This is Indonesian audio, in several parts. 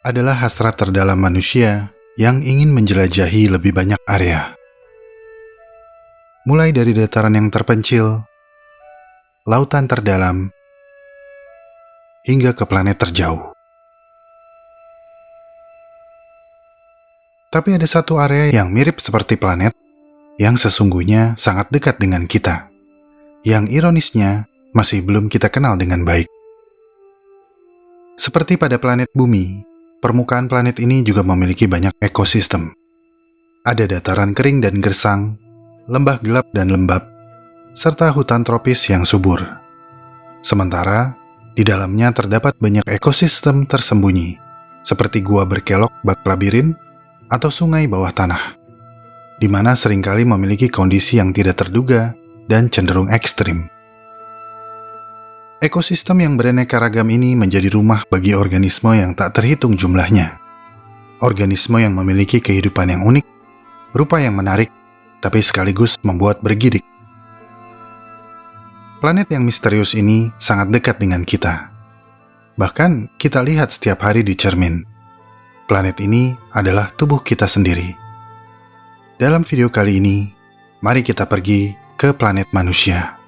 adalah hasrat terdalam manusia yang ingin menjelajahi lebih banyak area. Mulai dari dataran yang terpencil, lautan terdalam, hingga ke planet terjauh. Tapi ada satu area yang mirip seperti planet, yang sesungguhnya sangat dekat dengan kita, yang ironisnya masih belum kita kenal dengan baik. Seperti pada planet Bumi, permukaan planet ini juga memiliki banyak ekosistem. Ada dataran kering dan gersang, lembah gelap dan lembab, serta hutan tropis yang subur. Sementara, di dalamnya terdapat banyak ekosistem tersembunyi, seperti gua berkelok bak labirin atau sungai bawah tanah, di mana seringkali memiliki kondisi yang tidak terduga dan cenderung ekstrim. Ekosistem yang beraneka ragam ini menjadi rumah bagi organisme yang tak terhitung jumlahnya. Organisme yang memiliki kehidupan yang unik, rupa yang menarik, tapi sekaligus membuat bergidik. Planet yang misterius ini sangat dekat dengan kita. Bahkan kita lihat setiap hari di cermin. Planet ini adalah tubuh kita sendiri. Dalam video kali ini, mari kita pergi ke planet manusia.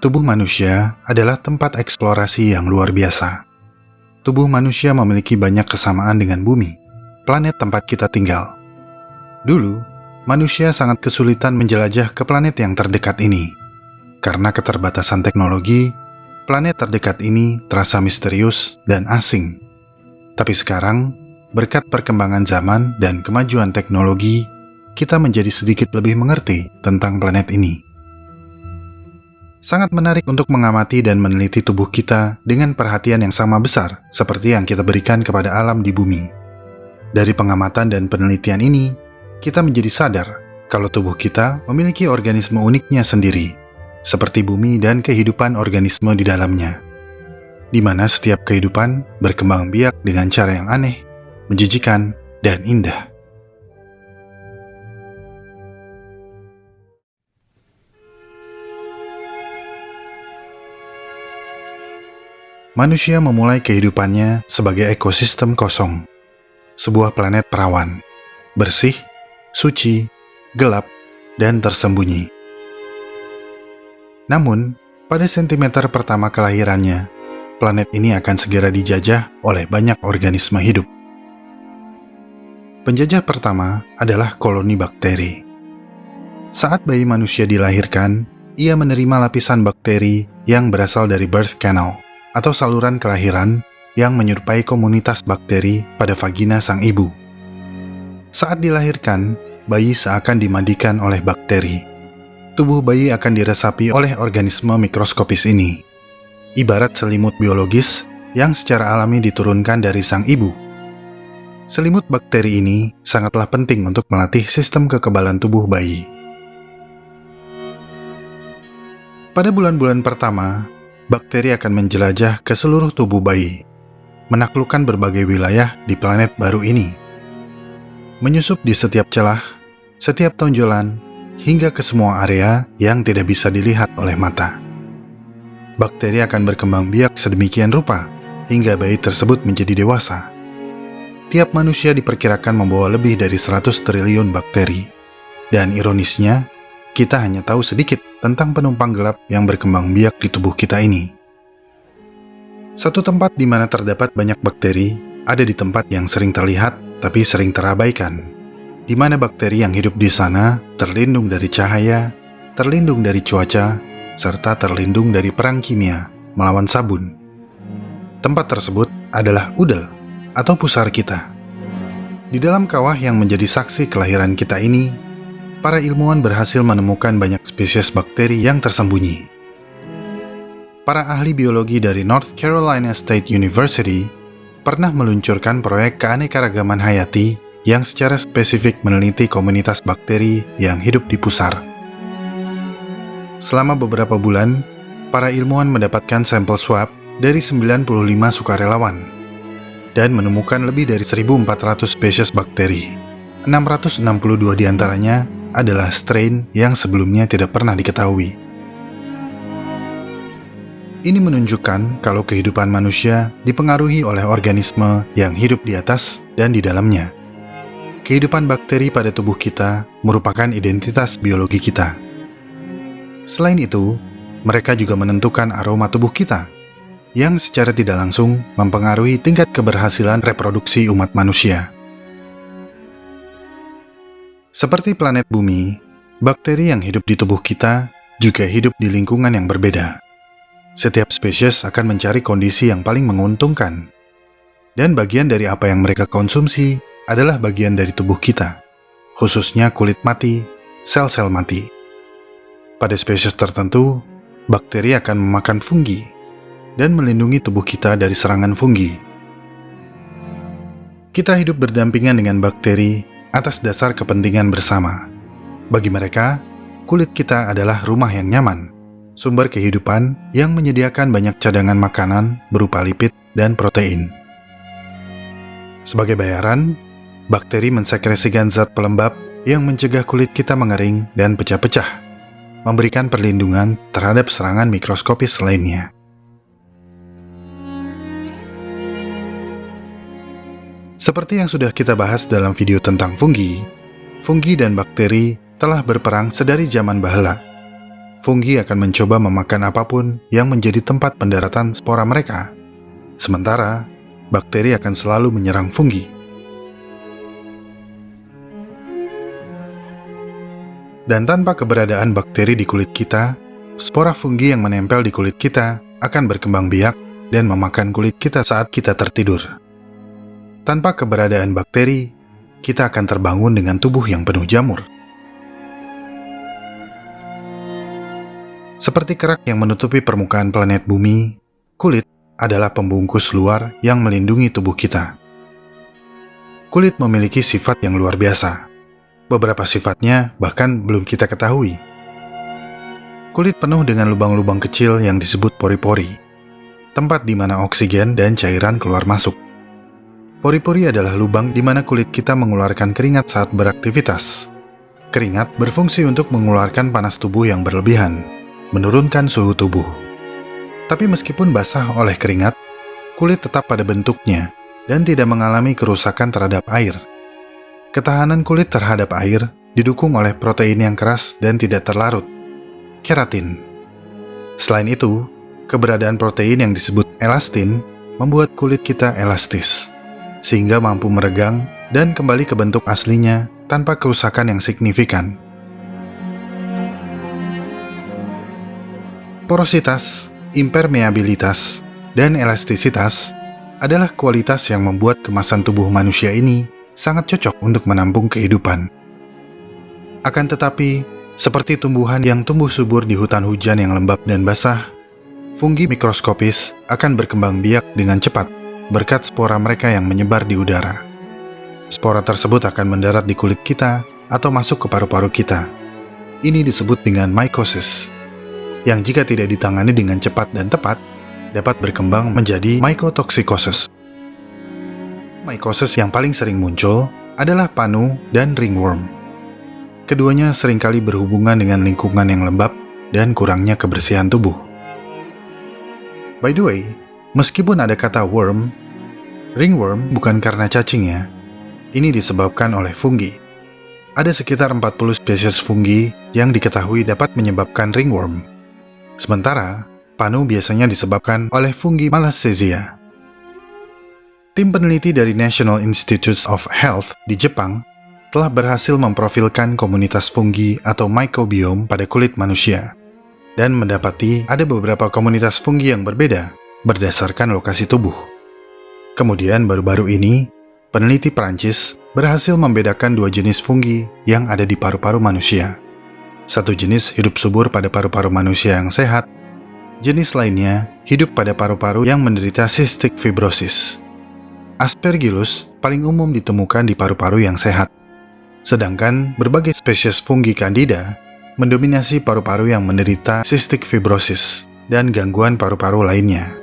Tubuh manusia adalah tempat eksplorasi yang luar biasa. Tubuh manusia memiliki banyak kesamaan dengan bumi, planet tempat kita tinggal. Dulu, manusia sangat kesulitan menjelajah ke planet yang terdekat ini. Karena keterbatasan teknologi, planet terdekat ini terasa misterius dan asing. Tapi sekarang, berkat perkembangan zaman dan kemajuan teknologi, kita menjadi sedikit lebih mengerti tentang planet ini. Sangat menarik untuk mengamati dan meneliti tubuh kita dengan perhatian yang sama besar seperti yang kita berikan kepada alam di bumi. Dari pengamatan dan penelitian ini, kita menjadi sadar kalau tubuh kita memiliki organisme uniknya sendiri, seperti bumi dan kehidupan organisme di dalamnya, di mana setiap kehidupan berkembang biak dengan cara yang aneh, menjijikan, dan indah. Manusia memulai kehidupannya sebagai ekosistem kosong, sebuah planet perawan, bersih, suci, gelap, dan tersembunyi. Namun, pada sentimeter pertama kelahirannya, planet ini akan segera dijajah oleh banyak organisme hidup. Penjajah pertama adalah koloni bakteri. Saat bayi manusia dilahirkan, ia menerima lapisan bakteri yang berasal dari birth canal, atau saluran kelahiran yang menyerupai komunitas bakteri pada vagina sang ibu. Saat dilahirkan, bayi seakan dimandikan oleh bakteri. Tubuh bayi akan diresapi oleh organisme mikroskopis ini, ibarat selimut biologis yang secara alami diturunkan dari sang ibu. Selimut bakteri ini sangatlah penting untuk melatih sistem kekebalan tubuh bayi. Pada bulan-bulan pertama, bakteri akan menjelajah ke seluruh tubuh bayi, menaklukkan berbagai wilayah di planet baru ini. Menyusup di setiap celah, setiap tonjolan, hingga ke semua area yang tidak bisa dilihat oleh mata. Bakteri akan berkembang biak sedemikian rupa, hingga bayi tersebut menjadi dewasa. Tiap manusia diperkirakan membawa lebih dari 100 triliun bakteri. Dan ironisnya, kita hanya tahu sedikit tentang penumpang gelap yang berkembang biak di tubuh kita ini. Satu tempat di mana terdapat banyak bakteri ada di tempat yang sering terlihat tapi sering terabaikan, di mana bakteri yang hidup di sana terlindung dari cahaya, terlindung dari cuaca, serta terlindung dari perang kimia melawan sabun. Tempat tersebut adalah udel atau pusar kita. Di dalam kawah yang menjadi saksi kelahiran kita ini, para ilmuwan berhasil menemukan banyak spesies bakteri yang tersembunyi. Para ahli biologi dari North Carolina State University pernah meluncurkan proyek keanekaragaman hayati yang secara spesifik meneliti komunitas bakteri yang hidup di pusar. Selama beberapa bulan, para ilmuwan mendapatkan sampel swab dari 95 sukarelawan. dan menemukan lebih dari 1.400 spesies bakteri. 662 diantaranya adalah strain yang sebelumnya tidak pernah diketahui. Ini menunjukkan kalau kehidupan manusia dipengaruhi oleh organisme yang hidup di atas dan di dalamnya. Kehidupan bakteri pada tubuh kita merupakan identitas biologi kita. Selain itu, mereka juga menentukan aroma tubuh kita, yang secara tidak langsung mempengaruhi tingkat keberhasilan reproduksi umat manusia. Seperti planet Bumi, bakteri yang hidup di tubuh kita juga hidup di lingkungan yang berbeda. Setiap spesies akan mencari kondisi yang paling menguntungkan, dan bagian dari apa yang mereka konsumsi adalah bagian dari tubuh kita, khususnya kulit mati, sel-sel mati. Pada spesies tertentu, bakteri akan memakan fungi dan melindungi tubuh kita dari serangan fungi. Kita hidup berdampingan dengan bakteri atas dasar kepentingan bersama. Bagi mereka, kulit kita adalah rumah yang nyaman, sumber kehidupan yang menyediakan banyak cadangan makanan berupa lipid dan protein. Sebagai bayaran, bakteri mensekresikan zat pelembab yang mencegah kulit kita mengering dan pecah-pecah, memberikan perlindungan terhadap serangan mikroskopis lainnya. Seperti yang sudah kita bahas dalam video tentang fungi dan bakteri telah berperang sedari zaman bahela. Fungi akan mencoba memakan apapun yang menjadi tempat pendaratan spora mereka, sementara bakteri akan selalu menyerang fungi. Dan tanpa keberadaan bakteri di kulit kita, spora fungi yang menempel di kulit kita akan berkembang biak dan memakan kulit kita saat kita tertidur. Tanpa keberadaan bakteri, kita akan terbangun dengan tubuh yang penuh jamur. Seperti kerak yang menutupi permukaan planet Bumi, kulit adalah pembungkus luar yang melindungi tubuh kita. Kulit memiliki sifat yang luar biasa. Beberapa sifatnya bahkan belum kita ketahui. Kulit penuh dengan lubang-lubang kecil yang disebut pori-pori, tempat di mana oksigen dan cairan keluar masuk. Pori-pori adalah lubang di mana kulit kita mengeluarkan keringat saat beraktivitas. Keringat berfungsi untuk mengeluarkan panas tubuh yang berlebihan, menurunkan suhu tubuh. Tapi meskipun basah oleh keringat, kulit tetap pada bentuknya dan tidak mengalami kerusakan terhadap air. Ketahanan kulit terhadap air didukung oleh protein yang keras dan tidak terlarut, keratin. Selain itu, keberadaan protein yang disebut elastin membuat kulit kita elastis, sehingga mampu meregang dan kembali ke bentuk aslinya tanpa kerusakan yang signifikan. Porositas, impermeabilitas, dan elastisitas adalah kualitas yang membuat kemasan tubuh manusia ini sangat cocok untuk menampung kehidupan. Akan tetapi, seperti tumbuhan yang tumbuh subur di hutan hujan yang lembab dan basah, fungi mikroskopis akan berkembang biak dengan cepat berkat spora mereka yang menyebar di udara. Spora tersebut akan mendarat di kulit kita atau masuk ke paru-paru kita. Ini disebut dengan mycosis, yang jika tidak ditangani dengan cepat dan tepat, dapat berkembang menjadi mycotoxikosis. Mycosis yang paling sering muncul adalah panu dan ringworm. Keduanya seringkali berhubungan dengan lingkungan yang lembab dan kurangnya kebersihan tubuh. By the way, meskipun ada kata worm, ringworm bukan karena cacing ya. Ini disebabkan oleh fungi. Ada sekitar 40 spesies fungi yang diketahui dapat menyebabkan ringworm. Sementara, panu biasanya disebabkan oleh fungi Malassezia. Tim peneliti dari National Institutes of Health di Jepang telah berhasil memprofilkan komunitas fungi atau mycobiome pada kulit manusia dan mendapati ada beberapa komunitas fungi yang berbeda berdasarkan lokasi tubuh. Kemudian baru-baru ini, peneliti Prancis berhasil membedakan dua jenis fungi yang ada di paru-paru manusia. Satu jenis hidup subur pada paru-paru manusia yang sehat, jenis lainnya hidup pada paru-paru yang menderita cystic fibrosis. Aspergillus paling umum ditemukan di paru-paru yang sehat, sedangkan berbagai spesies fungi Candida mendominasi paru-paru yang menderita cystic fibrosis dan gangguan paru-paru lainnya.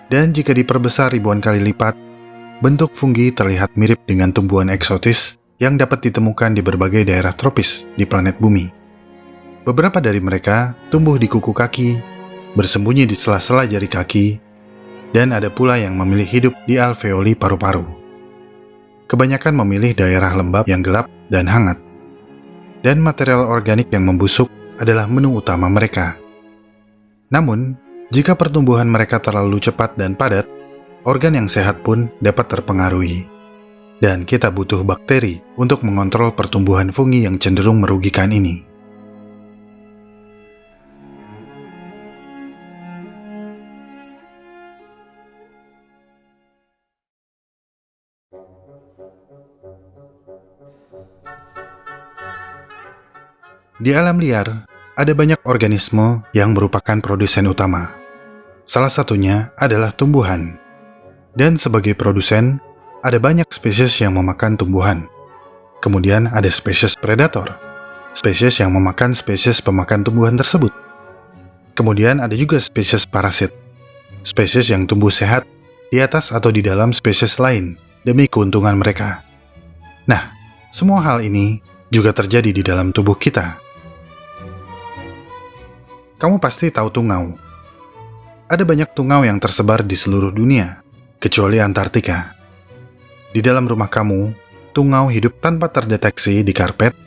Dan jika diperbesar ribuan kali lipat, bentuk fungi terlihat mirip dengan tumbuhan eksotis yang dapat ditemukan di berbagai daerah tropis di planet bumi. Beberapa dari mereka tumbuh di kuku kaki, bersembunyi di sela-sela jari kaki, dan ada pula yang memilih hidup di alveoli paru-paru. Kebanyakan memilih daerah lembab yang gelap dan hangat. Dan material organik yang membusuk adalah menu utama mereka. Namun, jika pertumbuhan mereka terlalu cepat dan padat, organ yang sehat pun dapat terpengaruhi. Dan kita butuh bakteri untuk mengontrol pertumbuhan fungi yang cenderung merugikan ini. Di alam liar, ada banyak organisme yang merupakan produsen utama. Salah satunya adalah tumbuhan. Dan sebagai produsen, ada banyak spesies yang memakan tumbuhan. Kemudian ada spesies predator, spesies yang memakan spesies pemakan tumbuhan tersebut. Kemudian ada juga spesies parasit, spesies yang tumbuh sehat di atas atau di dalam spesies lain demi keuntungan mereka. Nah, semua hal ini juga terjadi di dalam tubuh kita. Kamu pasti tahu tungau. Ada banyak tungau yang tersebar di seluruh dunia, kecuali Antartika. Di dalam rumah kamu, tungau hidup tanpa terdeteksi di karpet,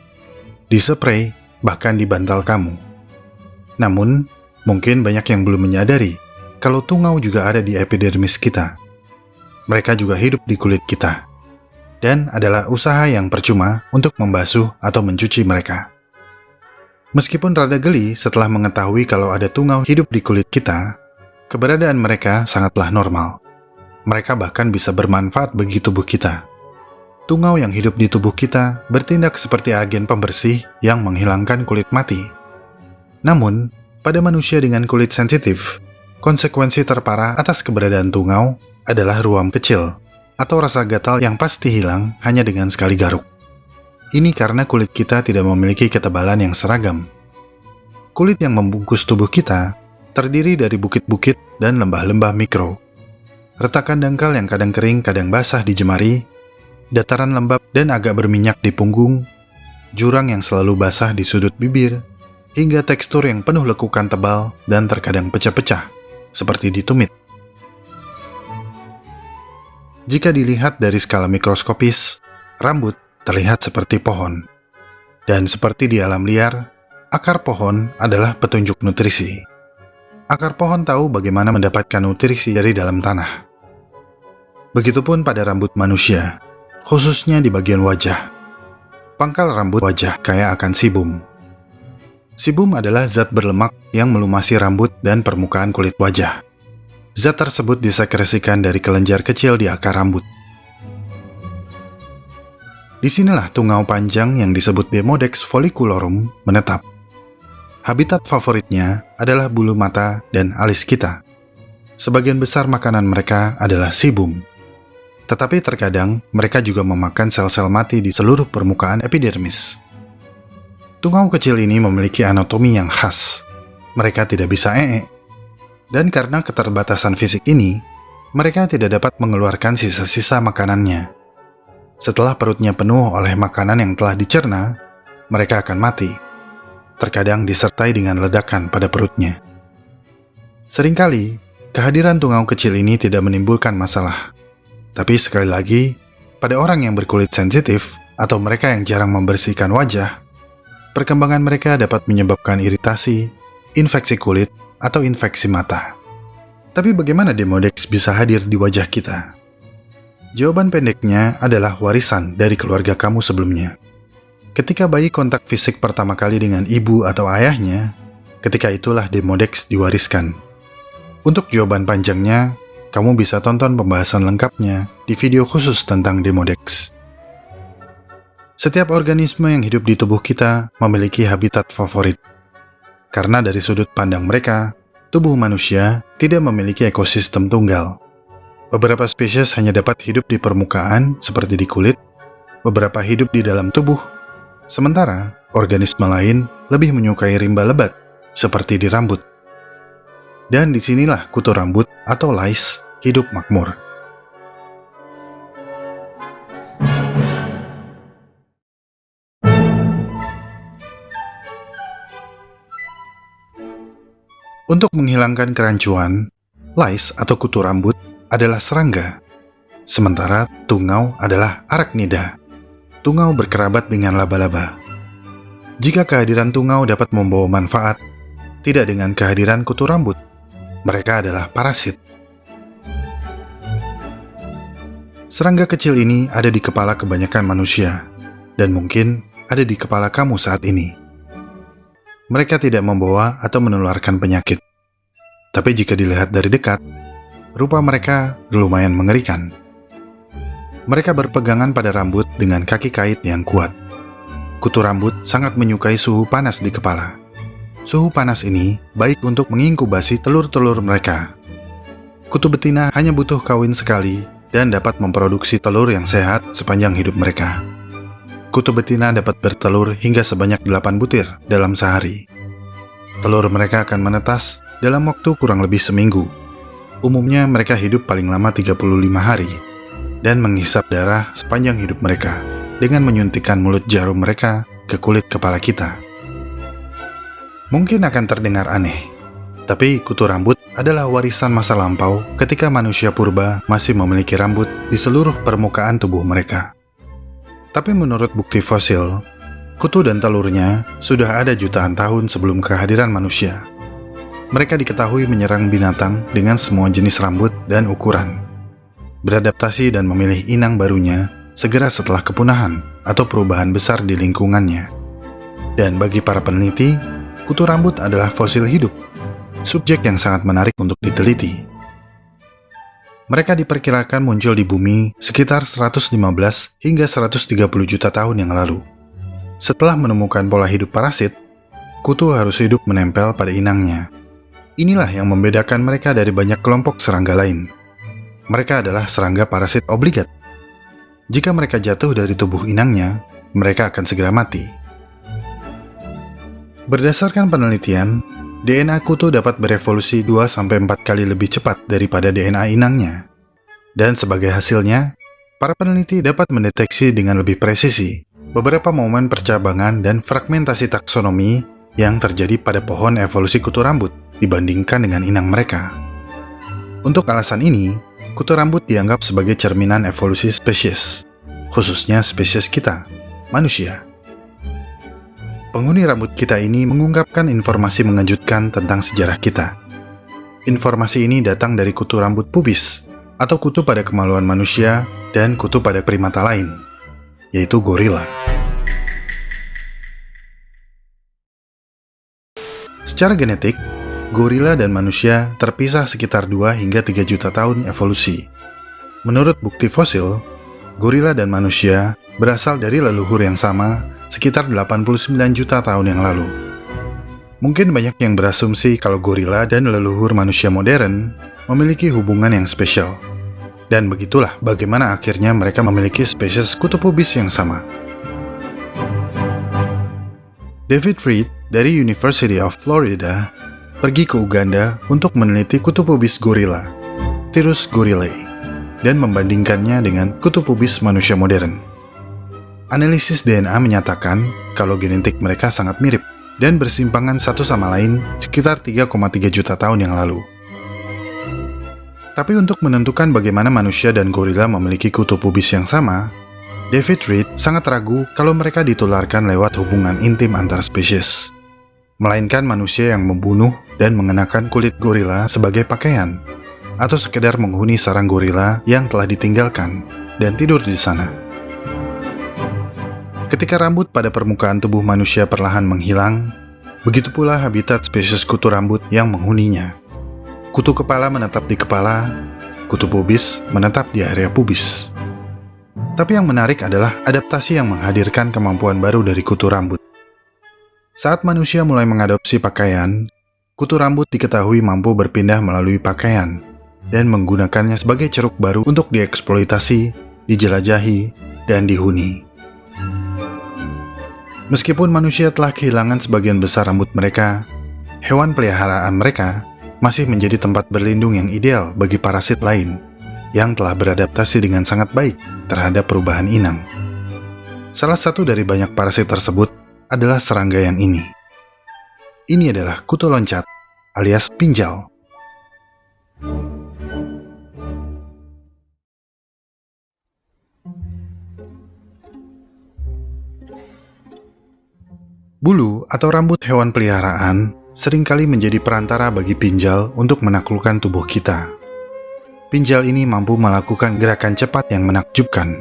di spray, bahkan di bantal kamu. Namun, mungkin banyak yang belum menyadari kalau tungau juga ada di epidermis kita. Mereka juga hidup di kulit kita, dan adalah usaha yang percuma untuk membasuh atau mencuci mereka. Meskipun rada geli setelah mengetahui kalau ada tungau hidup di kulit kita, keberadaan mereka sangatlah normal. Mereka bahkan bisa bermanfaat bagi tubuh kita. Tungau yang hidup di tubuh kita bertindak seperti agen pembersih yang menghilangkan kulit mati. Namun, pada manusia dengan kulit sensitif, konsekuensi terparah atas keberadaan tungau adalah ruam kecil atau rasa gatal yang pasti hilang hanya dengan sekali garuk. Ini karena kulit kita tidak memiliki ketebalan yang seragam. Kulit yang membungkus tubuh kita terdiri dari bukit-bukit dan lembah-lembah mikro. Retakan dangkal yang kadang kering, kadang basah di jemari, dataran lembab dan agak berminyak di punggung, jurang yang selalu basah di sudut bibir, hingga tekstur yang penuh lekukan tebal dan terkadang pecah-pecah, seperti di tumit. Jika dilihat dari skala mikroskopis, rambut terlihat seperti pohon. Dan seperti di alam liar, akar pohon adalah petunjuk nutrisi. Akar pohon tahu bagaimana mendapatkan nutrisi dari dalam tanah. Begitupun pada rambut manusia, khususnya di bagian wajah. Pangkal rambut wajah kaya akan sebum. Sebum adalah zat berlemak yang melumasi rambut dan permukaan kulit wajah. Zat tersebut disekresikan dari kelenjar kecil di akar rambut. Disinilah tungau panjang yang disebut Demodex folliculorum menetap. Habitat favoritnya adalah bulu mata dan alis kita. Sebagian besar makanan mereka adalah sebum. Tetapi terkadang mereka juga memakan sel-sel mati di seluruh permukaan epidermis. Tungau kecil ini memiliki anatomi yang khas. Mereka tidak bisa ee. Dan karena keterbatasan fisik ini, mereka tidak dapat mengeluarkan sisa-sisa makanannya. Setelah perutnya penuh oleh makanan yang telah dicerna, mereka akan mati. Terkadang disertai dengan ledakan pada perutnya. Seringkali, kehadiran tungau kecil ini tidak menimbulkan masalah. Tapi sekali lagi, pada orang yang berkulit sensitif atau mereka yang jarang membersihkan wajah, perkembangan mereka dapat menyebabkan iritasi, infeksi kulit, atau infeksi mata. Tapi bagaimana Demodex bisa hadir di wajah kita? Jawaban pendeknya adalah warisan dari keluarga kamu sebelumnya. Ketika bayi kontak fisik pertama kali dengan ibu atau ayahnya, ketika itulah Demodex diwariskan. Untuk jawaban panjangnya, kamu bisa tonton pembahasan lengkapnya di video khusus tentang Demodex. Setiap organisme yang hidup di tubuh kita memiliki habitat favorit. Karena dari sudut pandang mereka, tubuh manusia tidak memiliki ekosistem tunggal. Beberapa spesies hanya dapat hidup di permukaan seperti di kulit, beberapa hidup di dalam tubuh, sementara organisme lain lebih menyukai rimba lebat seperti di rambut. Dan disinilah kutu rambut atau lice hidup makmur. Untuk menghilangkan kerancuan, lice atau kutu rambut adalah serangga, sementara tungau adalah arachnida. Tungau berkerabat dengan laba-laba. Jika kehadiran tungau dapat membawa manfaat, tidak dengan kehadiran kutu rambut. Mereka adalah parasit. Serangga kecil ini ada di kepala kebanyakan manusia, dan mungkin ada di kepala kamu saat ini. Mereka tidak membawa atau menularkan penyakit. Tapi jika dilihat dari dekat, rupa mereka lumayan mengerikan. Mereka berpegangan pada rambut dengan kaki kait yang kuat. Kutu rambut sangat menyukai suhu panas di kepala. Suhu panas ini baik untuk menginkubasi telur-telur mereka. Kutu betina hanya butuh kawin sekali dan dapat memproduksi telur yang sehat sepanjang hidup mereka. Kutu betina dapat bertelur hingga sebanyak 8 butir dalam sehari. Telur mereka akan menetas dalam waktu kurang lebih seminggu. Umumnya mereka hidup paling lama 35 hari dan menghisap darah sepanjang hidup mereka dengan menyuntikkan mulut jarum mereka ke kulit kepala kita. Mungkin akan terdengar aneh, tapi kutu rambut adalah warisan masa lampau ketika manusia purba masih memiliki rambut di seluruh permukaan tubuh mereka. Tapi menurut bukti fosil, kutu dan telurnya sudah ada jutaan tahun sebelum kehadiran manusia. Mereka diketahui menyerang binatang dengan semua jenis rambut dan ukuran. Beradaptasi dan memilih inang barunya segera setelah kepunahan atau perubahan besar di lingkungannya. Dan bagi para peneliti, kutu rambut adalah fosil hidup, subjek yang sangat menarik untuk diteliti. Mereka diperkirakan muncul di bumi sekitar 115 hingga 130 juta tahun yang lalu. Setelah menemukan pola hidup parasit, kutu harus hidup menempel pada inangnya. Inilah yang membedakan mereka dari banyak kelompok serangga lain. Mereka adalah serangga parasit obligat. Jika mereka jatuh dari tubuh inangnya, mereka akan segera mati. Berdasarkan penelitian, DNA kutu dapat berevolusi 2-4 kali lebih cepat daripada DNA inangnya. Dan sebagai hasilnya, para peneliti dapat mendeteksi dengan lebih presisi beberapa momen percabangan dan fragmentasi taksonomi yang terjadi pada pohon evolusi kutu rambut dibandingkan dengan inang mereka. Untuk alasan ini, kutu rambut dianggap sebagai cerminan evolusi spesies, khususnya spesies kita, manusia. Penghuni rambut kita ini mengungkapkan informasi mengejutkan tentang sejarah kita. Informasi ini datang dari kutu rambut pubis, atau kutu pada kemaluan manusia dan kutu pada primata lain, yaitu gorila. Secara genetik, gorila dan manusia terpisah sekitar 2 hingga 3 juta tahun evolusi. Menurut bukti fosil, gorila dan manusia berasal dari leluhur yang sama sekitar 89 juta tahun yang lalu. Mungkin banyak yang berasumsi kalau gorila dan leluhur manusia modern memiliki hubungan yang spesial. Dan begitulah bagaimana akhirnya mereka memiliki spesies kutu pubis yang sama. David Reed dari University of Florida pergi ke Uganda untuk meneliti kutu pubis gorila, Tyrus gorillae, dan membandingkannya dengan kutu pubis manusia modern. Analisis DNA menyatakan kalau genetik mereka sangat mirip dan bersimpangan satu sama lain sekitar 3,3 juta tahun yang lalu. Tapi untuk menentukan bagaimana manusia dan gorila memiliki kutu pubis yang sama, David Reed sangat ragu kalau mereka ditularkan lewat hubungan intim antar spesies, melainkan manusia yang membunuh dan mengenakan kulit gorila sebagai pakaian, atau sekedar menghuni sarang gorila yang telah ditinggalkan dan tidur di sana. Ketika rambut pada permukaan tubuh manusia perlahan menghilang, begitu pula habitat spesies kutu rambut yang menghuninya. Kutu kepala menetap di kepala, kutu pubis menetap di area pubis. Tapi yang menarik adalah adaptasi yang menghadirkan kemampuan baru dari kutu rambut. Saat manusia mulai mengadopsi pakaian, kutu rambut diketahui mampu berpindah melalui pakaian dan menggunakannya sebagai ceruk baru untuk dieksploitasi, dijelajahi, dan dihuni. Meskipun manusia telah kehilangan sebagian besar rambut mereka, hewan peliharaan mereka masih menjadi tempat berlindung yang ideal bagi parasit lain yang telah beradaptasi dengan sangat baik terhadap perubahan inang. Salah satu dari banyak parasit tersebut adalah serangga yang ini. Ini adalah kutu loncat alias pinjal. Bulu atau rambut hewan peliharaan seringkali menjadi perantara bagi pinjal untuk menaklukkan tubuh kita. Pinjal ini mampu melakukan gerakan cepat yang menakjubkan.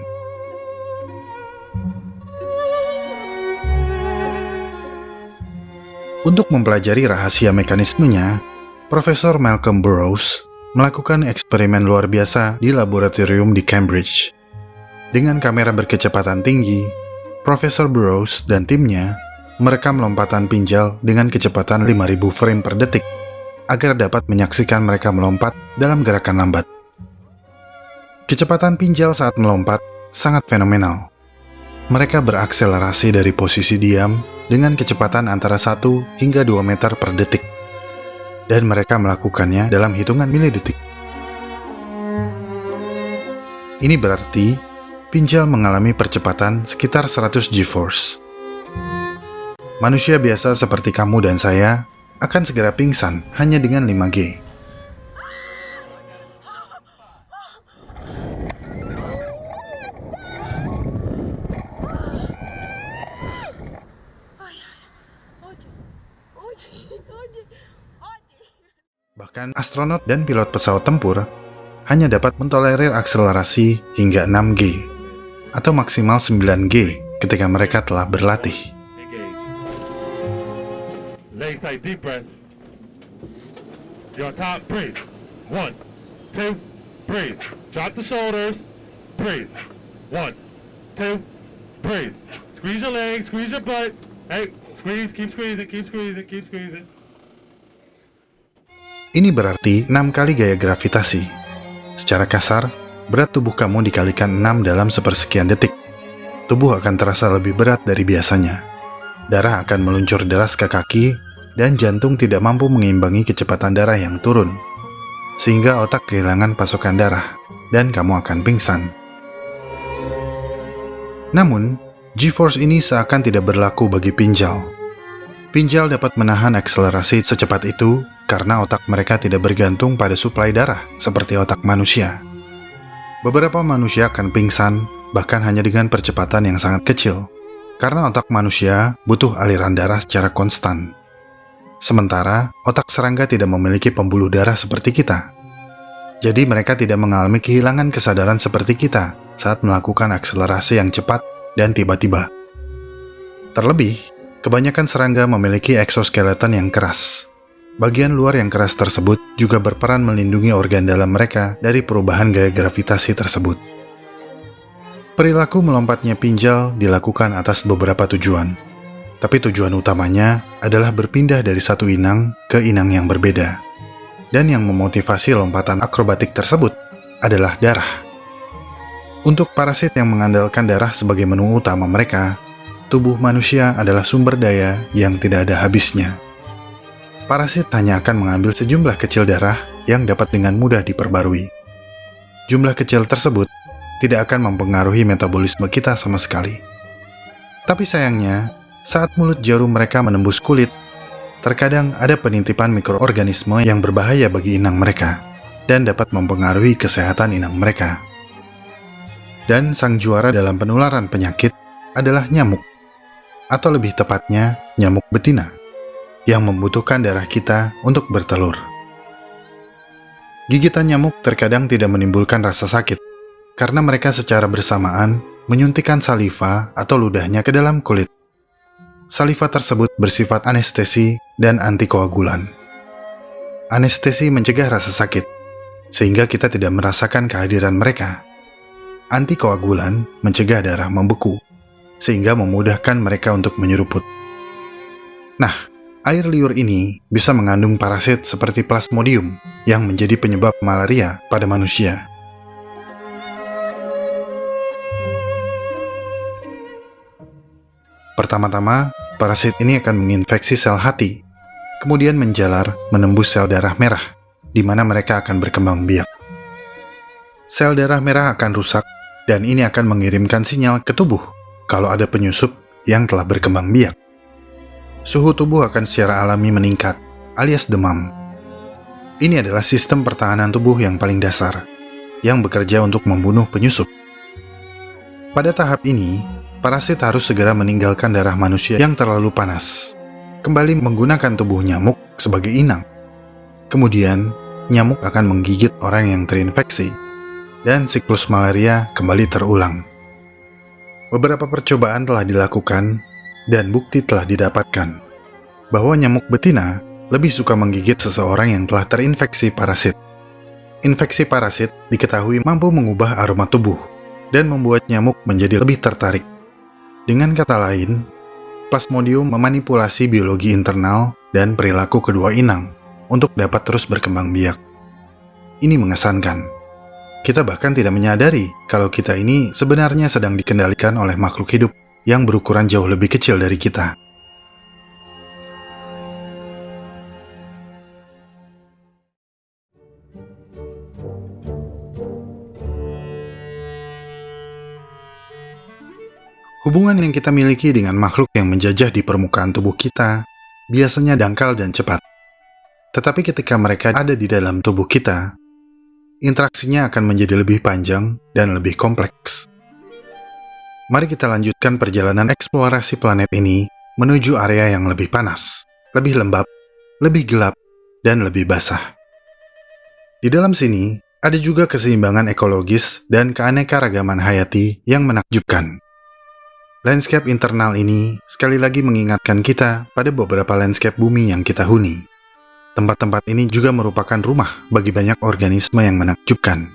Untuk mempelajari rahasia mekanismenya, Profesor Malcolm Burrows melakukan eksperimen luar biasa di laboratorium di Cambridge. Dengan kamera berkecepatan tinggi, Profesor Burrows dan timnya merekam lompatan pinjal dengan kecepatan 5.000 frame per detik agar dapat menyaksikan mereka melompat dalam gerakan lambat. Kecepatan pinjal saat melompat sangat fenomenal. Mereka berakselerasi dari posisi diam dengan kecepatan antara 1 hingga 2 meter per detik. Dan mereka melakukannya dalam hitungan milidetik. Ini berarti pinjal mengalami percepatan sekitar 100 G-force. Manusia biasa seperti kamu dan saya akan segera pingsan hanya dengan 5G. Bahkan astronot dan pilot pesawat tempur hanya dapat mentolerir akselerasi hingga 6G atau maksimal 9G ketika mereka telah berlatih. Legs tight, deep breath. You're on top, breathe. 1, 2, breathe. Drop the shoulders, breathe. 1, 2, breathe. Squeeze your legs, squeeze your butt. Hey, squeeze, keep squeezing, keep squeezing, keep squeezing. Ini berarti 6 kali gaya gravitasi. Secara kasar, berat tubuh kamu dikalikan 6 dalam sepersekian detik. Tubuh akan terasa lebih berat dari biasanya. Darah akan meluncur deras ke kaki, dan jantung tidak mampu mengeimbangi kecepatan darah yang turun, sehingga otak kehilangan pasokan darah, dan kamu akan pingsan. Namun, G-force ini seakan tidak berlaku bagi pinjal. Pinjal dapat menahan akselerasi secepat itu karena otak mereka tidak bergantung pada suplai darah seperti otak manusia. Beberapa manusia akan pingsan bahkan hanya dengan percepatan yang sangat kecil, karena otak manusia butuh aliran darah secara konstan. Sementara otak serangga tidak memiliki pembuluh darah seperti kita. Jadi mereka tidak mengalami kehilangan kesadaran seperti kita saat melakukan akselerasi yang cepat dan tiba-tiba. Terlebih, kebanyakan serangga memiliki eksoskeleton yang keras. Bagian luar yang keras tersebut juga berperan melindungi organ dalam mereka dari perubahan gaya gravitasi tersebut. Perilaku melompatnya pinjal dilakukan atas beberapa tujuan, tapi tujuan utamanya adalah berpindah dari satu inang ke inang yang berbeda. Dan yang memotivasi lompatan akrobatik tersebut adalah darah. Untuk parasit yang mengandalkan darah sebagai menu utama mereka, tubuh manusia adalah sumber daya yang tidak ada habisnya. Parasit hanya akan mengambil sejumlah kecil darah yang dapat dengan mudah diperbarui. Jumlah kecil tersebut tidak akan mempengaruhi metabolisme kita sama sekali. Tapi sayangnya, saat mulut jarum mereka menembus kulit, terkadang ada penintipan mikroorganisme yang berbahaya bagi inang mereka dan dapat mempengaruhi kesehatan inang mereka. Dan sang juara dalam penularan penyakit adalah nyamuk, atau lebih tepatnya nyamuk betina, yang membutuhkan darah kita untuk bertelur. Gigitan nyamuk terkadang tidak menimbulkan rasa sakit, karena mereka secara bersamaan menyuntikkan saliva atau ludahnya ke dalam kulit. Saliva tersebut bersifat anestesi dan antikoagulan. Anestesi mencegah rasa sakit, sehingga kita tidak merasakan kehadiran mereka. Antikoagulan mencegah darah membeku, sehingga memudahkan mereka untuk menyeruput. Nah, air liur ini bisa mengandung parasit seperti Plasmodium yang menjadi penyebab malaria pada manusia. Pertama-tama, parasit ini akan menginfeksi sel hati, kemudian menjalar menembus sel darah merah, di mana mereka akan berkembang biak. Sel darah merah akan rusak, dan ini akan mengirimkan sinyal ke tubuh kalau ada penyusup yang telah berkembang biak. Suhu tubuh akan secara alami meningkat, alias demam. Ini adalah sistem pertahanan tubuh yang paling dasar, yang bekerja untuk membunuh penyusup. Pada tahap ini, parasit harus segera meninggalkan darah manusia yang terlalu panas, kembali menggunakan tubuh nyamuk sebagai inang. Kemudian, nyamuk akan menggigit orang yang terinfeksi, dan siklus malaria kembali terulang. Beberapa percobaan telah dilakukan, dan bukti telah didapatkan, bahwa nyamuk betina lebih suka menggigit seseorang yang telah terinfeksi parasit. Infeksi parasit diketahui mampu mengubah aroma tubuh, dan membuat nyamuk menjadi lebih tertarik. Dengan kata lain, Plasmodium memanipulasi biologi internal dan perilaku kedua inang untuk dapat terus berkembang biak. Ini mengesankan. Kita bahkan tidak menyadari kalau kita ini sebenarnya sedang dikendalikan oleh makhluk hidup yang berukuran jauh lebih kecil dari kita. Hubungan yang kita miliki dengan makhluk yang menjajah di permukaan tubuh kita biasanya dangkal dan cepat. Tetapi ketika mereka ada di dalam tubuh kita, interaksinya akan menjadi lebih panjang dan lebih kompleks. Mari kita lanjutkan perjalanan eksplorasi planet ini menuju area yang lebih panas, lebih lembab, lebih gelap, dan lebih basah. Di dalam sini, ada juga keseimbangan ekologis dan keanekaragaman hayati yang menakjubkan. Landscape internal ini sekali lagi mengingatkan kita pada beberapa landscape bumi yang kita huni. Tempat-tempat ini juga merupakan rumah bagi banyak organisme yang menakjubkan.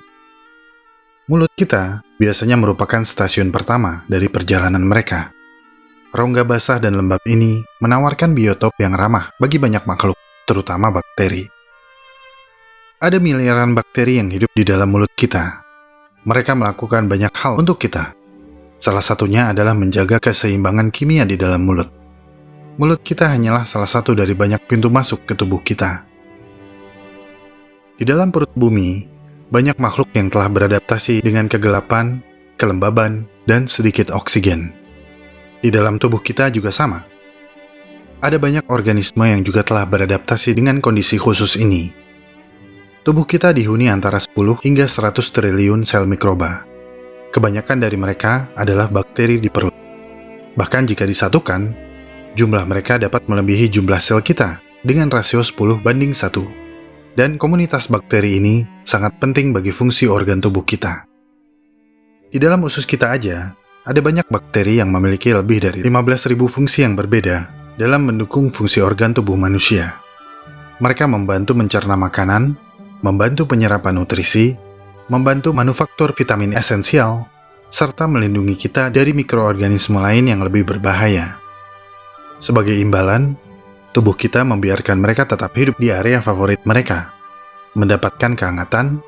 Mulut kita biasanya merupakan stasiun pertama dari perjalanan mereka. Rongga basah dan lembab ini menawarkan biotop yang ramah bagi banyak makhluk, terutama bakteri. Ada miliaran bakteri yang hidup di dalam mulut kita. Mereka melakukan banyak hal untuk kita. Salah satunya adalah menjaga keseimbangan kimia di dalam mulut. Mulut kita hanyalah salah satu dari banyak pintu masuk ke tubuh kita. Di dalam perut bumi, banyak makhluk yang telah beradaptasi dengan kegelapan, kelembaban, dan sedikit oksigen. Di dalam tubuh kita juga sama. Ada banyak organisme yang juga telah beradaptasi dengan kondisi khusus ini. Tubuh kita dihuni antara 10 hingga 100 triliun sel mikroba. Kebanyakan dari mereka adalah bakteri di perut. Bahkan jika disatukan, jumlah mereka dapat melebihi jumlah sel kita dengan rasio 10:1. Dan komunitas bakteri ini sangat penting bagi fungsi organ tubuh kita. Di dalam usus kita aja, ada banyak bakteri yang memiliki lebih dari 15.000 fungsi yang berbeda dalam mendukung fungsi organ tubuh manusia. Mereka membantu mencerna makanan, membantu penyerapan nutrisi, membantu manufaktur vitamin esensial, serta melindungi kita dari mikroorganisme lain yang lebih berbahaya. Sebagai imbalan, tubuh kita membiarkan mereka tetap hidup di area favorit mereka, mendapatkan kehangatan,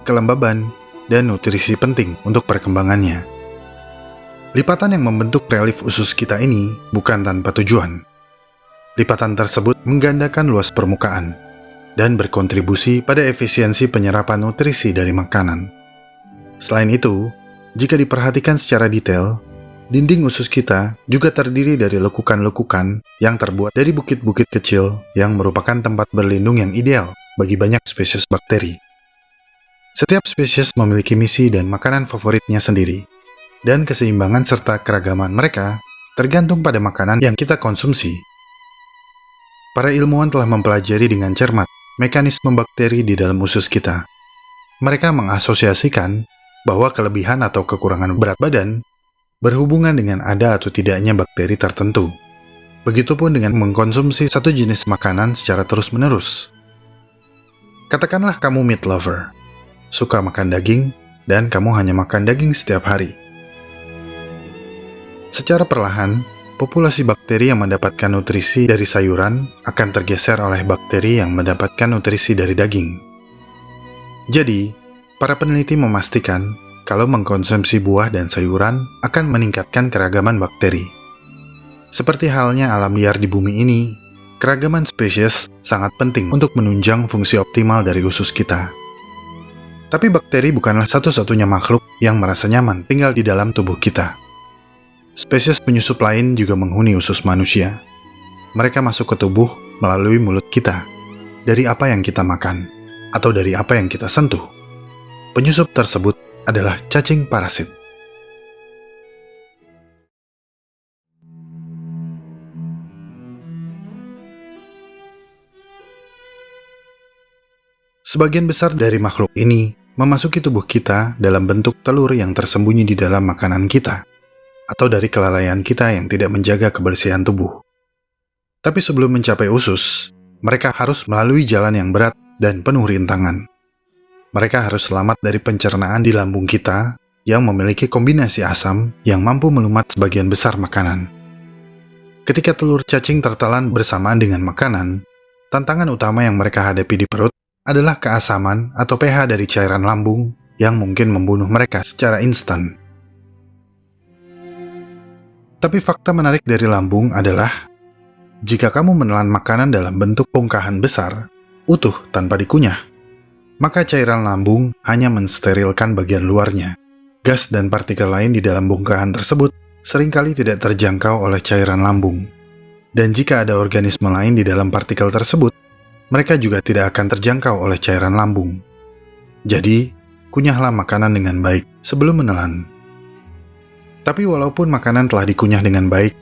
kelembaban, dan nutrisi penting untuk perkembangannya. Lipatan yang membentuk relief usus kita ini bukan tanpa tujuan. Lipatan tersebut menggandakan luas permukaan dan berkontribusi pada efisiensi penyerapan nutrisi dari makanan. Selain itu, jika diperhatikan secara detail, dinding usus kita juga terdiri dari lekukan-lekukan yang terbuat dari bukit-bukit kecil yang merupakan tempat berlindung yang ideal bagi banyak spesies bakteri. Setiap spesies memiliki misi dan makanan favoritnya sendiri, dan keseimbangan serta keragaman mereka tergantung pada makanan yang kita konsumsi. Para ilmuwan telah mempelajari dengan cermat mekanisme bakteri di dalam usus kita. Mereka mengasosiasikan bahwa kelebihan atau kekurangan berat badan berhubungan dengan ada atau tidaknya bakteri tertentu. Begitupun dengan mengkonsumsi satu jenis makanan secara terus-menerus. Katakanlah kamu meat lover, suka makan daging, dan kamu hanya makan daging setiap hari. Secara perlahan, populasi bakteri yang mendapatkan nutrisi dari sayuran akan tergeser oleh bakteri yang mendapatkan nutrisi dari daging. Jadi, para peneliti memastikan kalau mengkonsumsi buah dan sayuran akan meningkatkan keragaman bakteri. Seperti halnya alam liar di bumi ini, Keragaman spesies sangat penting untuk menunjang fungsi optimal dari usus kita. Tapi bakteri bukanlah satu-satunya makhluk yang merasa nyaman tinggal di dalam tubuh kita. Spesies penyusup lain juga menghuni usus manusia. Mereka masuk ke tubuh melalui mulut kita, dari apa yang kita makan, atau dari apa yang kita sentuh. Penyusup tersebut adalah cacing parasit. Sebagian besar dari makhluk ini memasuki tubuh kita dalam bentuk telur yang tersembunyi di dalam makanan kita, atau dari kelalaian kita yang tidak menjaga kebersihan tubuh. Tapi sebelum mencapai usus, mereka harus melalui jalan yang berat dan penuh rintangan. Mereka harus selamat dari pencernaan di lambung kita yang memiliki kombinasi asam yang mampu melumat sebagian besar makanan. Ketika telur cacing tertelan bersamaan dengan makanan, tantangan utama yang mereka hadapi di perut adalah keasaman atau pH dari cairan lambung yang mungkin membunuh mereka secara instan. Tapi fakta menarik dari lambung adalah, jika kamu menelan makanan dalam bentuk bongkahan besar, utuh tanpa dikunyah, maka cairan lambung hanya mensterilkan bagian luarnya. Gas dan partikel lain di dalam bongkahan tersebut seringkali tidak terjangkau oleh cairan lambung. Dan jika ada organisme lain di dalam partikel tersebut, mereka juga tidak akan terjangkau oleh cairan lambung. Jadi, kunyahlah makanan dengan baik sebelum menelan. Tapi walaupun makanan telah dikunyah dengan baik,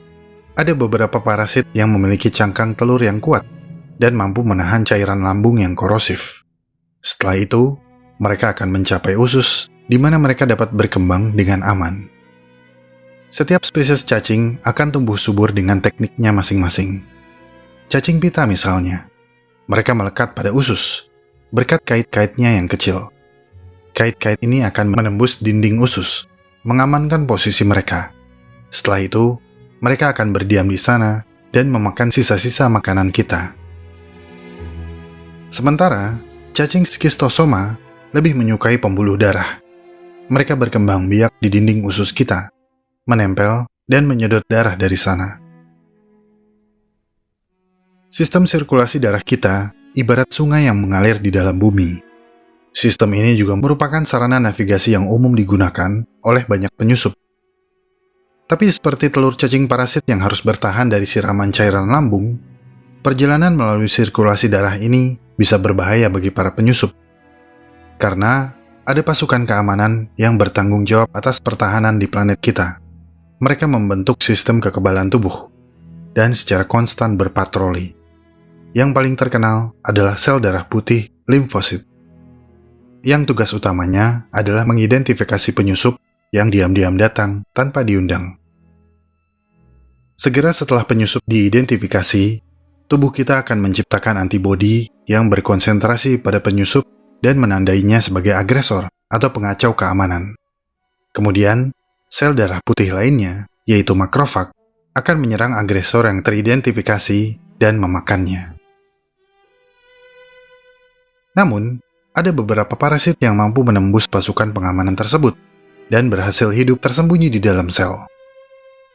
ada beberapa parasit yang memiliki cangkang telur yang kuat dan mampu menahan cairan lambung yang korosif. Setelah itu, mereka akan mencapai usus, di mana mereka dapat berkembang dengan aman. Setiap spesies cacing akan tumbuh subur dengan tekniknya masing-masing. Cacing pita misalnya, mereka melekat pada usus, berkat kait-kaitnya yang kecil. Kait-kait ini akan menembus dinding usus, mengamankan posisi mereka. Setelah itu, mereka akan berdiam di sana dan memakan sisa-sisa makanan kita. Sementara, cacing schistosoma lebih menyukai pembuluh darah. Mereka berkembang biak di dinding usus kita, menempel dan menyedot darah dari sana. Sistem sirkulasi darah kita ibarat sungai yang mengalir di dalam bumi. Sistem ini juga merupakan sarana navigasi yang umum digunakan oleh banyak penyusup. Tapi seperti telur cacing parasit yang harus bertahan dari siraman cairan lambung, perjalanan melalui sirkulasi darah ini bisa berbahaya bagi para penyusup. Karena ada pasukan keamanan yang bertanggung jawab atas pertahanan di planet kita. Mereka membentuk sistem kekebalan tubuh dan secara konstan berpatroli. Yang paling terkenal adalah sel darah putih limfosit, yang tugas utamanya adalah mengidentifikasi penyusup yang diam-diam datang tanpa diundang. Segera setelah penyusup diidentifikasi, tubuh kita akan menciptakan antibodi yang berkonsentrasi pada penyusup dan menandainya sebagai agresor atau pengacau keamanan. Kemudian, sel darah putih lainnya, yaitu makrofag, akan menyerang agresor yang teridentifikasi dan memakannya. Namun, ada beberapa parasit yang mampu menembus pasukan pengamanan tersebut dan berhasil hidup tersembunyi di dalam sel.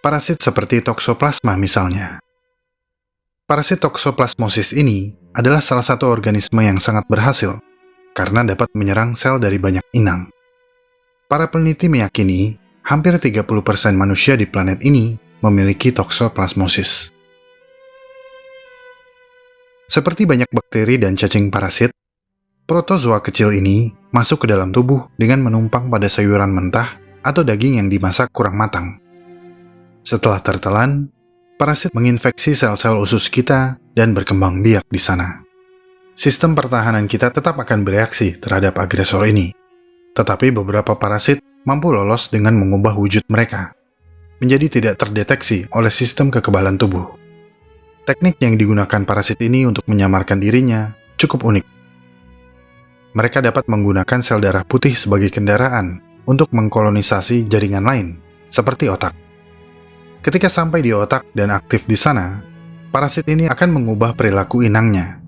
Parasit seperti toksoplasma misalnya. Parasit toksoplasmosis ini adalah salah satu organisme yang sangat berhasil karena dapat menyerang sel dari banyak inang. Para peneliti meyakini hampir 30% manusia di planet ini memiliki toksoplasmosis. Seperti banyak bakteri dan cacing parasit, protozoa kecil ini masuk ke dalam tubuh dengan menumpang pada sayuran mentah atau daging yang dimasak kurang matang. Setelah tertelan, parasit menginfeksi sel-sel usus kita dan berkembang biak di sana. Sistem pertahanan kita tetap akan bereaksi terhadap agresor ini, tetapi beberapa parasit mampu lolos dengan mengubah wujud mereka, menjadi tidak terdeteksi oleh sistem kekebalan tubuh. Teknik yang digunakan parasit ini untuk menyamarkan dirinya cukup unik. Mereka dapat menggunakan sel darah putih sebagai kendaraan untuk mengkolonisasi jaringan lain, seperti otak. Ketika sampai di otak dan aktif di sana, parasit ini akan mengubah perilaku inangnya.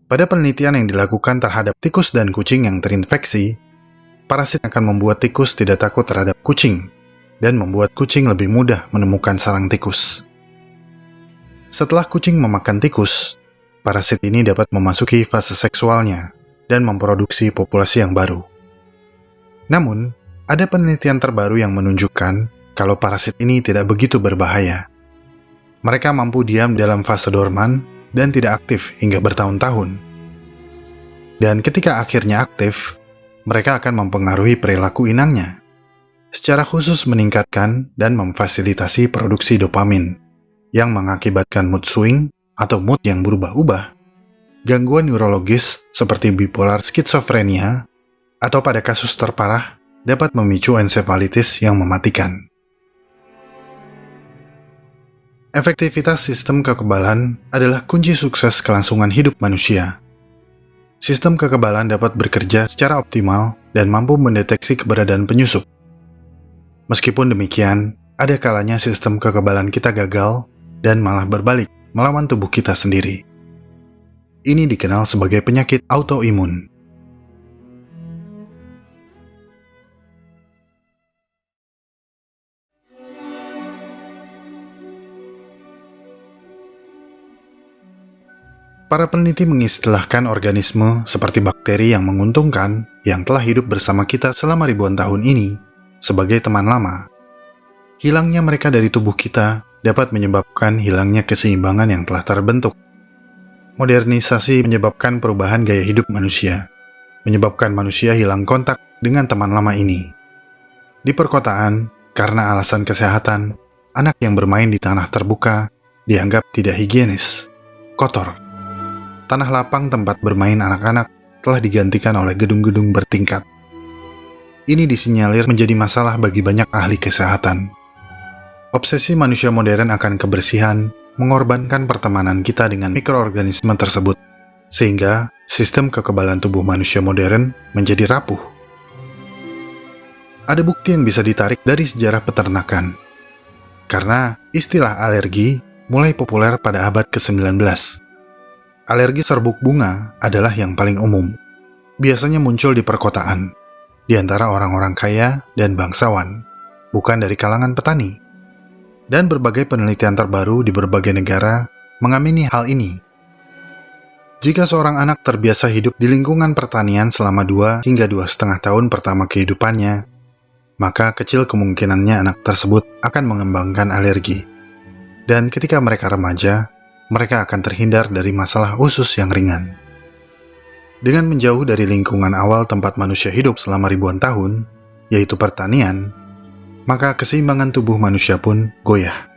Pada penelitian yang dilakukan terhadap tikus dan kucing yang terinfeksi, parasit akan membuat tikus tidak takut terhadap kucing dan membuat kucing lebih mudah menemukan sarang tikus. Setelah kucing memakan tikus, parasit ini dapat memasuki fase seksualnya dan memproduksi populasi yang baru. Namun, ada penelitian terbaru yang menunjukkan kalau parasit ini tidak begitu berbahaya. Mereka mampu diam dalam fase dorman dan tidak aktif hingga bertahun-tahun. Dan ketika akhirnya aktif, mereka akan mempengaruhi perilaku inangnya, secara khusus meningkatkan dan memfasilitasi produksi dopamin, yang mengakibatkan mood swing atau mood yang berubah-ubah, gangguan neurologis seperti bipolar skizofrenia, atau pada kasus terparah dapat memicu ensefalitis yang mematikan. Efektivitas sistem kekebalan adalah kunci sukses kelangsungan hidup manusia. Sistem kekebalan dapat bekerja secara optimal dan mampu mendeteksi keberadaan penyusup. Meskipun demikian, ada kalanya sistem kekebalan kita gagal dan malah berbalik melawan tubuh kita sendiri. Ini dikenal sebagai penyakit autoimun. Para peneliti mengistilahkan organisme seperti bakteri yang menguntungkan yang telah hidup bersama kita selama ribuan tahun ini sebagai teman lama. Hilangnya mereka dari tubuh kita dapat menyebabkan hilangnya keseimbangan yang telah terbentuk. Modernisasi menyebabkan perubahan gaya hidup manusia, menyebabkan manusia hilang kontak dengan teman lama ini. Di perkotaan, karena alasan kesehatan, anak yang bermain di tanah terbuka dianggap tidak higienis, kotor. Tanah lapang tempat bermain anak-anak telah digantikan oleh gedung-gedung bertingkat. Ini disinyalir menjadi masalah bagi banyak ahli kesehatan. Obsesi manusia modern akan kebersihan mengorbankan pertemanan kita dengan mikroorganisme tersebut, sehingga sistem kekebalan tubuh manusia modern menjadi rapuh. Ada bukti yang bisa ditarik dari sejarah peternakan, karena istilah alergi mulai populer pada abad ke-19. Alergi serbuk bunga adalah yang paling umum. Biasanya muncul di perkotaan, di antara orang-orang kaya dan bangsawan, bukan dari kalangan petani. Dan berbagai penelitian terbaru di berbagai negara mengamini hal ini. Jika seorang anak terbiasa hidup di lingkungan pertanian selama 2 hingga 2,5 tahun pertama kehidupannya, maka kecil kemungkinannya anak tersebut akan mengembangkan alergi. Dan ketika mereka remaja, mereka akan terhindar dari masalah usus yang ringan. Dengan menjauh dari lingkungan awal tempat manusia hidup selama ribuan tahun, yaitu pertanian, maka keseimbangan tubuh manusia pun goyah,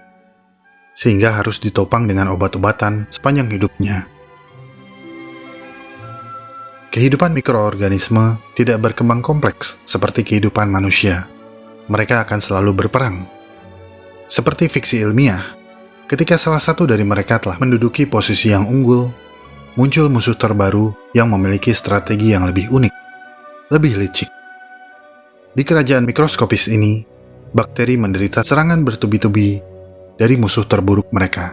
sehingga harus ditopang dengan obat-obatan sepanjang hidupnya. Kehidupan mikroorganisme tidak berkembang kompleks seperti kehidupan manusia. Mereka akan selalu berperang. Seperti fiksi ilmiah, ketika salah satu dari mereka telah menduduki posisi yang unggul, muncul musuh terbaru yang memiliki strategi yang lebih unik, lebih licik. Di kerajaan mikroskopis ini, bakteri menderita serangan bertubi-tubi dari musuh terburuk mereka,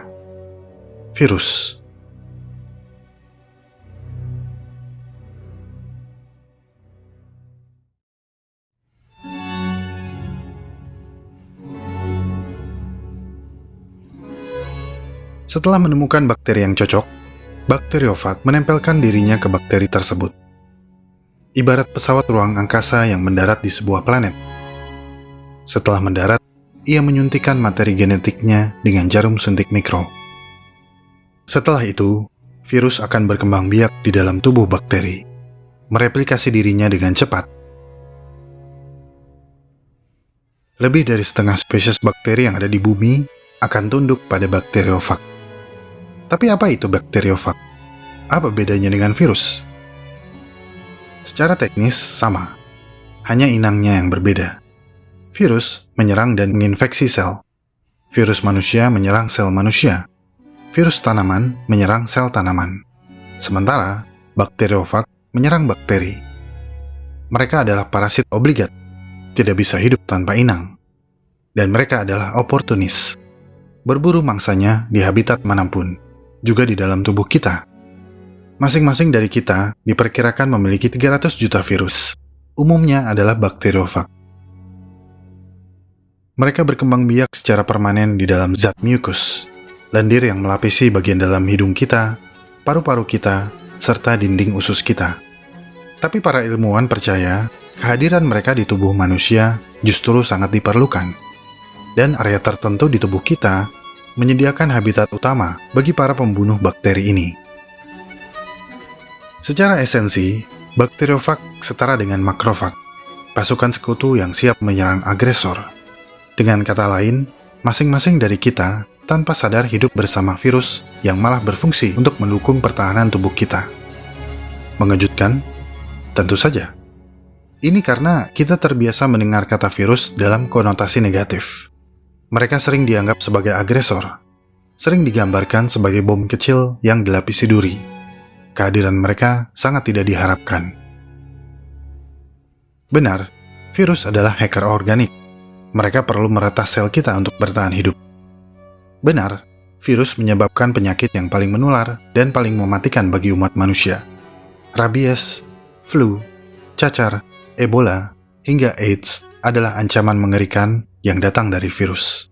virus. Setelah menemukan bakteri yang cocok, bakteriofag menempelkan dirinya ke bakteri tersebut. Ibarat pesawat ruang angkasa yang mendarat di sebuah planet. Setelah mendarat, ia menyuntikkan materi genetiknya dengan jarum suntik mikro. Setelah itu, virus akan berkembang biak di dalam tubuh bakteri, mereplikasi dirinya dengan cepat. Lebih dari setengah spesies bakteri yang ada di bumi akan tunduk pada bakteriofag. Tapi apa itu bakteriofag? Apa bedanya dengan virus? Secara teknis sama, hanya inangnya yang berbeda. Virus menyerang dan menginfeksi sel. Virus manusia menyerang sel manusia. Virus tanaman menyerang sel tanaman. Sementara bakteriofag menyerang bakteri. Mereka adalah parasit obligat, tidak bisa hidup tanpa inang. Dan mereka adalah oportunis, berburu mangsanya di habitat manapun, juga di dalam tubuh kita. Masing-masing dari kita diperkirakan memiliki 300 juta virus. Umumnya adalah bakteriofag. Mereka berkembang biak secara permanen di dalam zat mukus. lendir yang melapisi bagian dalam hidung kita, paru-paru kita, serta dinding usus kita. Tapi para ilmuwan percaya kehadiran mereka di tubuh manusia justru sangat diperlukan. Dan area tertentu di tubuh kita menyediakan habitat utama bagi para pembunuh bakteri ini. Secara esensi, bakteriofag setara dengan makrofag, pasukan sekutu yang siap menyerang agresor. Dengan kata lain, masing-masing dari kita tanpa sadar hidup bersama virus yang malah berfungsi untuk mendukung pertahanan tubuh kita. Mengejutkan? Tentu saja. Ini karena kita terbiasa mendengar kata virus dalam konotasi negatif. Mereka sering dianggap sebagai agresor, sering digambarkan sebagai bom kecil yang dilapisi duri. Kehadiran mereka sangat tidak diharapkan. Benar, virus adalah hacker organik. Mereka perlu meretas sel kita untuk bertahan hidup. Benar, virus menyebabkan penyakit yang paling menular dan paling mematikan bagi umat manusia. Rabies, flu, cacar, Ebola, hingga AIDS adalah ancaman mengerikan yang datang dari virus.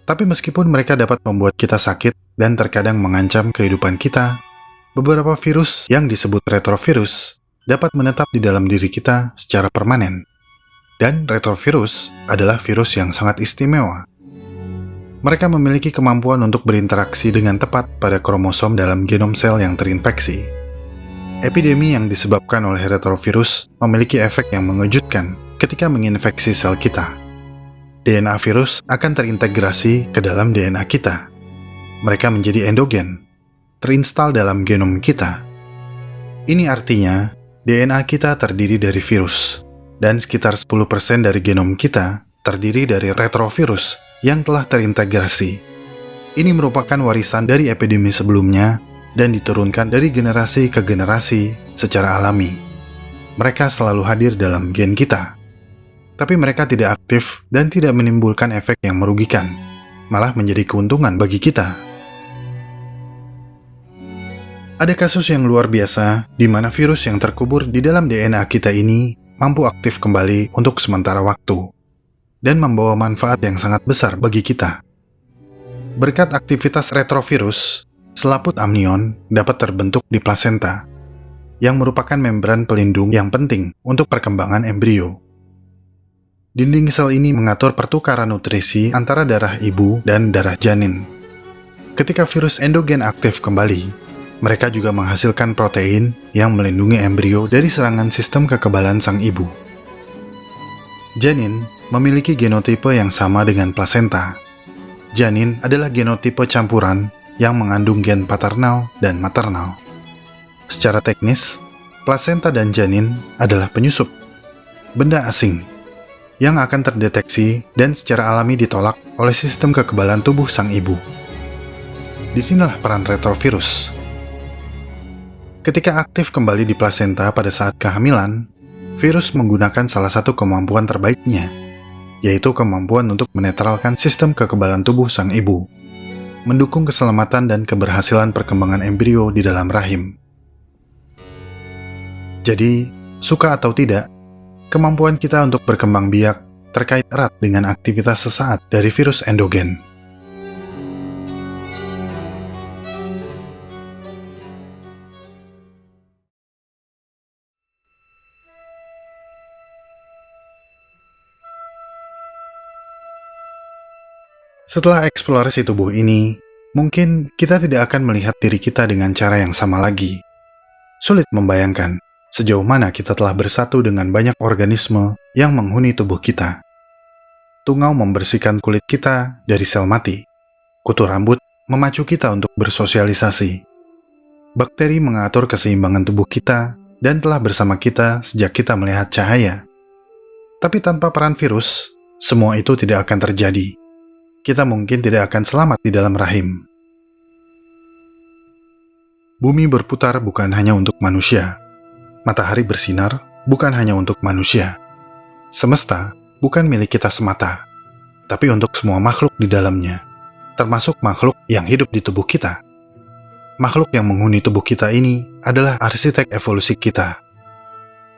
Tapi meskipun mereka dapat membuat kita sakit dan terkadang mengancam kehidupan kita, beberapa virus yang disebut retrovirus dapat menetap di dalam diri kita secara permanen. Dan retrovirus adalah virus yang sangat istimewa. Mereka memiliki kemampuan untuk berinteraksi dengan tepat pada kromosom dalam genom sel yang terinfeksi. Epidemi yang disebabkan oleh retrovirus memiliki efek yang mengejutkan ketika menginfeksi sel kita. DNA virus akan terintegrasi ke dalam DNA kita. Mereka menjadi endogen, terinstal dalam genom kita. Ini artinya, DNA kita terdiri dari virus, dan sekitar 10% dari genom kita terdiri dari retrovirus yang telah terintegrasi. Ini merupakan warisan dari epidemi sebelumnya dan diturunkan dari generasi ke generasi secara alami. Mereka selalu hadir dalam gen kita. Tapi mereka tidak aktif dan tidak menimbulkan efek yang merugikan, malah menjadi keuntungan bagi kita. Ada kasus yang luar biasa di mana virus yang terkubur di dalam DNA kita ini mampu aktif kembali untuk sementara waktu dan membawa manfaat yang sangat besar bagi kita. Berkat aktivitas retrovirus, selaput amnion dapat terbentuk di plasenta, yang merupakan membran pelindung yang penting untuk perkembangan embrio. Dinding sel ini mengatur pertukaran nutrisi antara darah ibu dan darah janin. Ketika virus endogen aktif kembali, mereka juga menghasilkan protein yang melindungi embrio dari serangan sistem kekebalan sang ibu. Janin memiliki genotipe yang sama dengan plasenta. Janin adalah genotipe campuran yang mengandung gen paternal dan maternal. Secara teknis, plasenta dan janin adalah penyusup, benda asing, yang akan terdeteksi dan secara alami ditolak oleh sistem kekebalan tubuh sang ibu. Disinilah peran retrovirus. Ketika aktif kembali di plasenta pada saat kehamilan, virus menggunakan salah satu kemampuan terbaiknya, yaitu kemampuan untuk menetralkan sistem kekebalan tubuh sang ibu, mendukung keselamatan dan keberhasilan perkembangan embrio di dalam rahim. Jadi, suka atau tidak, kemampuan kita untuk berkembang biak terkait erat dengan aktivitas sesaat dari virus endogen. Setelah eksplorasi tubuh ini, mungkin kita tidak akan melihat diri kita dengan cara yang sama lagi. Sulit membayangkan sejauh mana kita telah bersatu dengan banyak organisme yang menghuni tubuh kita. Tungau membersihkan kulit kita dari sel mati. Kutu rambut memacu kita untuk bersosialisasi. Bakteri mengatur keseimbangan tubuh kita dan telah bersama kita sejak kita melihat cahaya. Tapi tanpa peran virus, semua itu tidak akan terjadi. Kita mungkin tidak akan selamat di dalam rahim. Bumi berputar bukan hanya untuk manusia. Matahari bersinar bukan hanya untuk manusia. Semesta bukan milik kita semata, tapi untuk semua makhluk di dalamnya, termasuk makhluk yang hidup di tubuh kita. Makhluk yang menghuni tubuh kita ini adalah arsitek evolusi kita.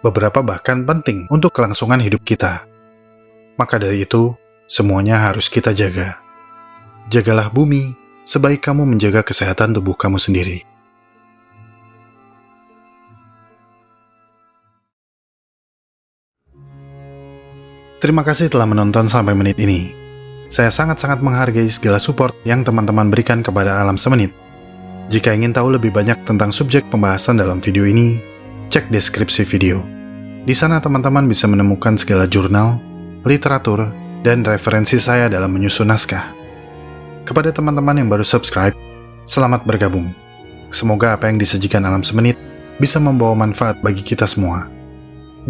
Beberapa bahkan penting untuk kelangsungan hidup kita. Maka dari itu, semuanya harus kita jaga. Jagalah bumi, sebaik kamu menjaga kesehatan tubuh kamu sendiri. Terima kasih telah menonton sampai menit ini. Saya sangat-sangat menghargai segala support yang teman-teman berikan kepada Alam Semenit. Jika ingin tahu lebih banyak tentang subjek pembahasan dalam video ini, cek deskripsi video. Di sana teman-teman bisa menemukan segala jurnal, literatur, dan referensi saya dalam menyusun naskah. Kepada teman-teman yang baru subscribe, selamat bergabung. Semoga apa yang disajikan Alam Semenit bisa membawa manfaat bagi kita semua.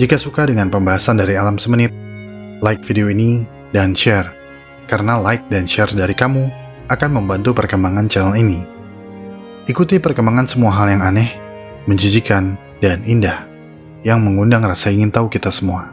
Jika suka dengan pembahasan dari Alam Semenit, like video ini dan share, karena like dan share dari kamu akan membantu perkembangan channel ini. Ikuti perkembangan semua hal yang aneh, menjijikan, dan indah, yang mengundang rasa ingin tahu kita semua.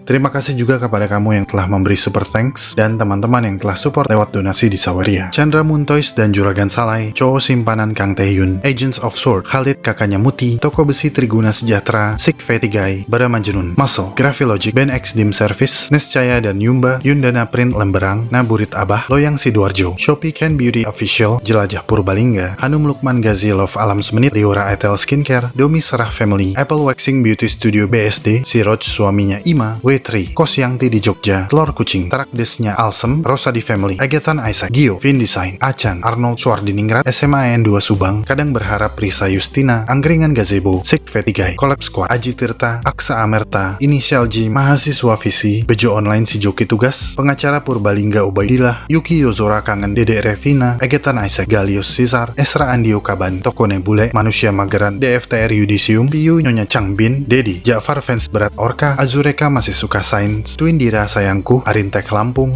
Terima kasih juga kepada kamu yang telah memberi super thanks dan teman-teman yang telah support lewat donasi di Saweria. Chandra Muntois dan Juragan Salai, cowok simpanan Kang Taehyun, Agents of Sword, Khalid kakaknya Muti, Toko Besi Triguna Sejahtera, Sik Vetigai, Bara Majnun, Muscle, Graphilogic, Ben X Dim Service, Nescaya dan Yumba, Yundana Print Lemberang, Naburit Abah, Loyang Sidoarjo, Shopee Ken Beauty Official, Jelajah Purbalingga, Hanum Lukman Gazi Love Alam Semenit, Liora Etel Skincare, Domi Serah Family, Apple Waxing Beauty Studio BSD, Siroj suaminya Ima, Tri, Kosyangti di Jogja, Telur Kucing, Tarakdesnya Alsem, Rosadi Family, Agetan Isaac, Gio, Vin Design, Acan, Arnold Schwardiningrat, SMAN 2 Subang, Kadang Berharap Risa Justina, Anggringan Gazebo, Sik Vetigai, Collab Squad, Aji Tirta, Aksa Amerta, Inisial J, Mahasiswa Visi, Bejo Online Si Joki Tugas, Pengacara Purbalingga Ubaidillah, Yuki Yozora Kangen Dede Revina, Agetan Isaac, Galius Cesar, Esra Andio Kaban, Toko Nebule, Manusia Mageran, DFTR Yudisium, Piyu Nyonya Changbin, Dedi, Jafar Fans Berat Orka, Azureka Masih Suka Sains, Twindira Sayangku, Arintek Lampung,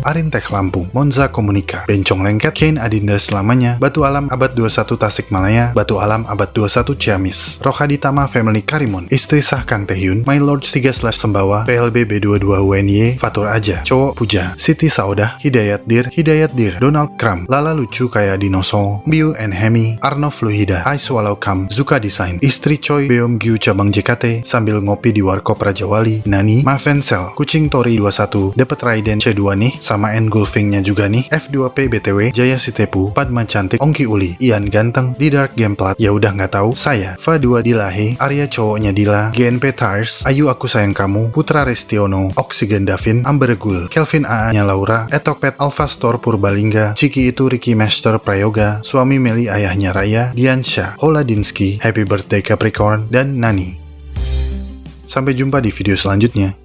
Monza Komunika, Bencong Lengket, Kane Adinda Selamanya, Batu Alam Abad 21 Tasikmalaya, Batu Alam Abad 21 Ciamis, Rohaditama Family Karimun, Istri Sah Kang Taehyun, My Lord 3/ Sembawa, PLB B22 UNY, Fatur Aja, Cowok Puja, Siti Saudah, Hidayat Dir, Donald Kram, Lala Lucu Kayak Dinosaur, Biu and Hemi, Arno Fluhida, I Swallow Kam, Zuka Design, Istri Choi, Beom Gyu Cabang JKT, Sambil Ngopi di Warkop Raja Wali, Nani, Mavensel, Kucing Tori 21, dapet Raiden C2 nih, sama engulfingnya juga nih, F2P BTW, Jaya Sitepu, Padma Cantik, Ongki Uli, Ian Ganteng, di Dark Gameplat, ya udah nggak tahu, saya, Fa2 Dilahe, Arya cowoknya Dila, GNP Tires, Ayu Aku Sayang Kamu, Putra Restiono, Oksigen Davin, Ambergul, Kelvin AA-nya Laura, Etokpet, Alpha Store Purbalingga, Ciki Itu Ricky Master Prayoga, Suami Meli Ayahnya Raya, Diansha, Holadinsky, Happy Birthday Capricorn, dan Nani. Sampai jumpa di video selanjutnya.